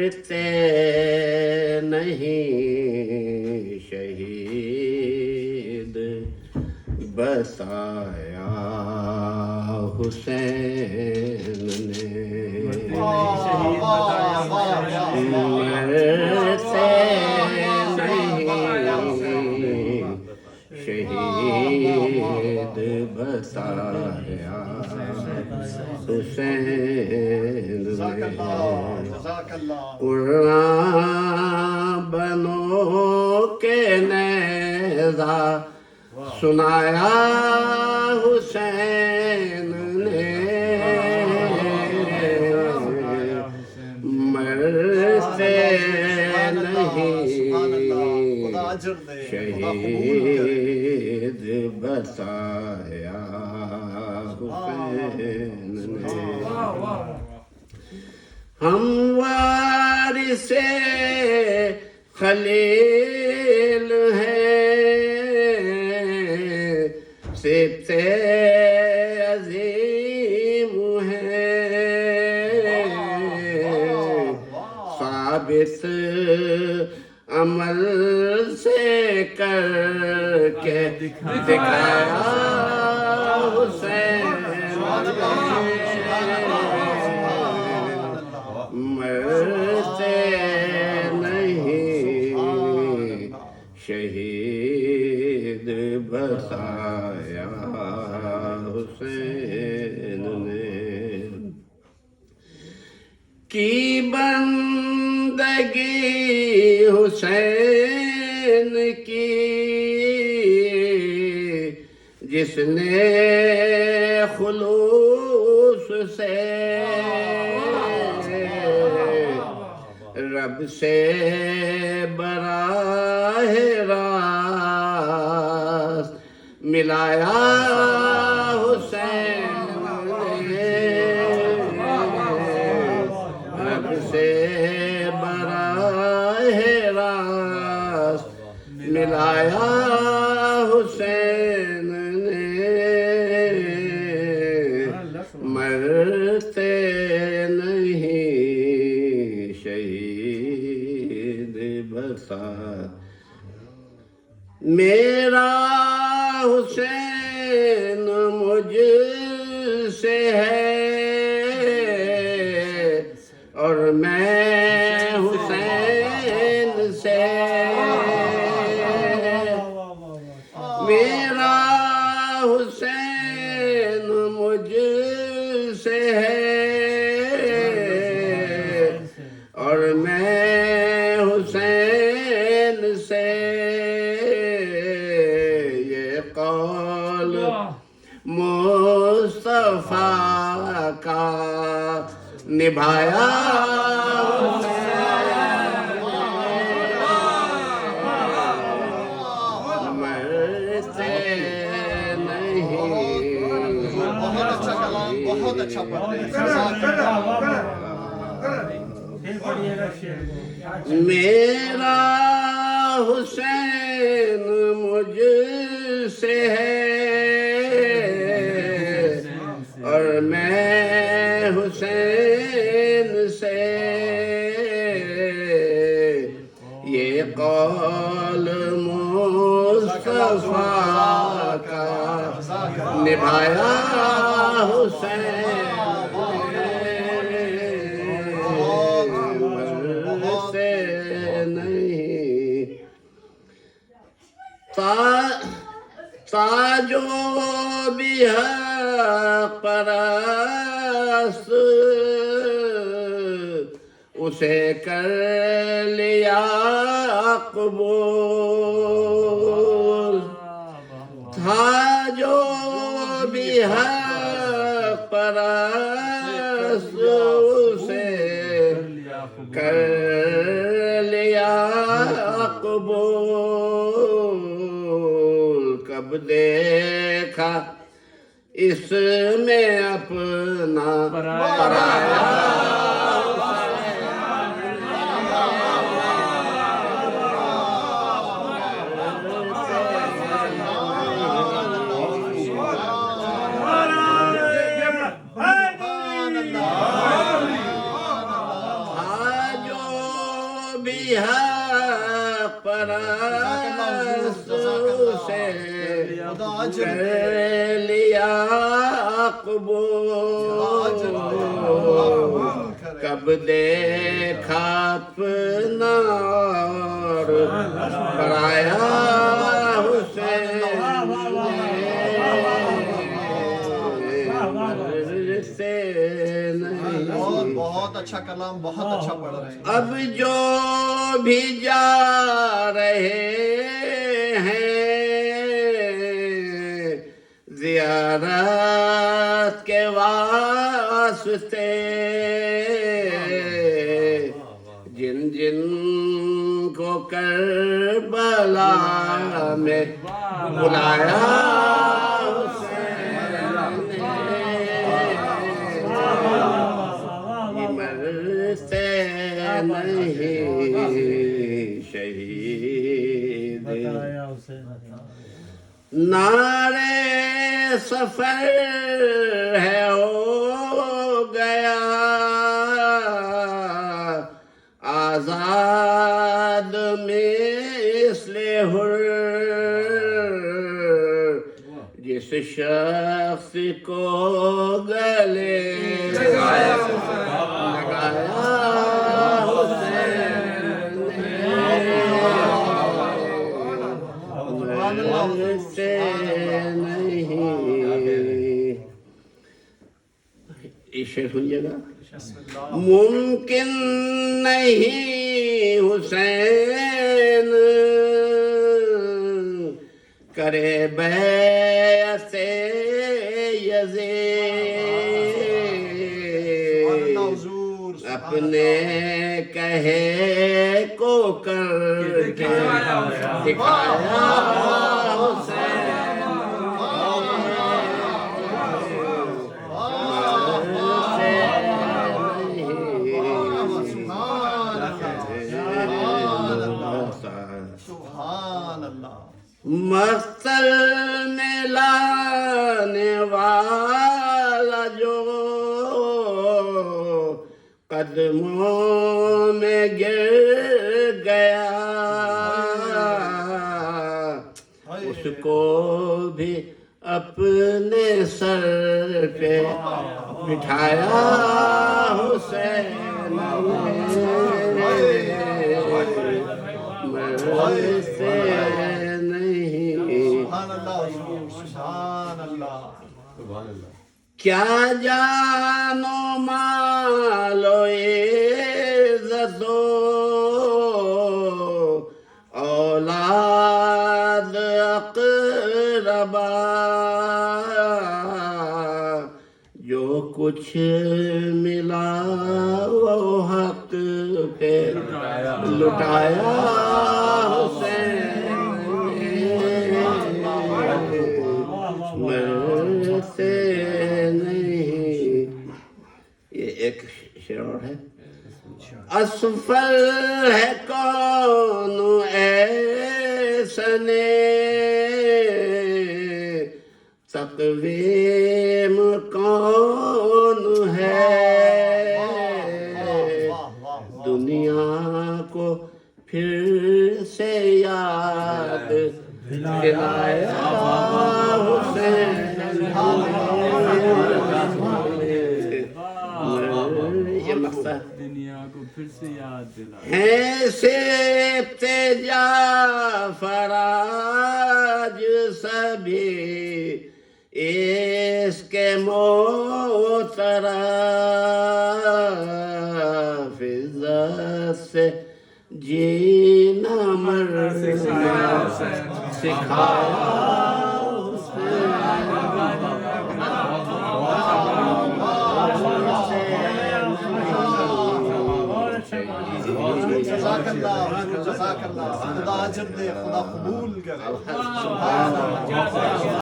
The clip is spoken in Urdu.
مرتے نہیں شہید بسایا حسین نے مرتے نہیں شہید بسایا حسین نے قرآن بنو کے نیزہ سنایا حسین نے مرتے نہیں شہید بسایا حسین نے ہم وارث خلیل ہیں سبت عظیم ہیں ثابت عمل سے کر کے دکھایا حسین مرتے نہیں شہید بسایا حسین نے کی بندگی حسین کی جس نے خلوص سے رب سے براہ راست ملایا حسین نے رب سے براہ راست ملایا حسین نے مرتے نہیں شہید بسا میرا حسین مجھ سے ہے اور میں حسین سے میرا حسین مجھ سے ہے اور میں حسین سے یہ قول مصطفیٰ کا نبھایا مرتے نہیں بہت اچھا میرا حسین مجھ سے ہے اور میں حسین سے یہ قول مصطفیٰ کا نبھایا حسین تاج و بحق پرست اسے کر لیا قبول تاج و بحق پرست اسے کر لیا قبول کب دیکھا اس میں اپنا پرایا بھی حق پرست اسے کر لیا قبول کب دیکھا اپنا اور پرایا حسین سے نہیں بہت اچھا کلام بہت اچھا پڑھ رہے ہیں اب جو بھی جا رہے ہیں زیارت کے واسطے جن جن کو کربلا میں بلایا مرتے نہیں شہید نعرے سفر ہے ہو گیا آزاد مثل حر جس شخص کو گلے لگایا حسین سے نہیں یہ شعر سنیے گا ممکن نہیں حسین کرے بیعت یزید اپنے کہے کو کر کے دکھایا حسین مقتل میں لانے والا جو قدموں میں گر گیا اس کو بھی اپنے سر پہ بٹھایا حسین مرتے کیا جانو مالو عزت و اولاد اقربا جو کچھ ملا وہ حق پہ لٹایا حسین مرتے نہیں یہ ایک شعر اور ہے اسفل ہے کون ایسنے تقویم کون ہے دنیا کو پھر سے یاد دلایا حسین یہ مقصد دنیا کو پھر سے یاد دلا ہے سے تجا فراج سبھی اس کے موترف عزت سے جینا مرنا سکھایا جزاک اللہ خدا اجر دے خدا قبول کرے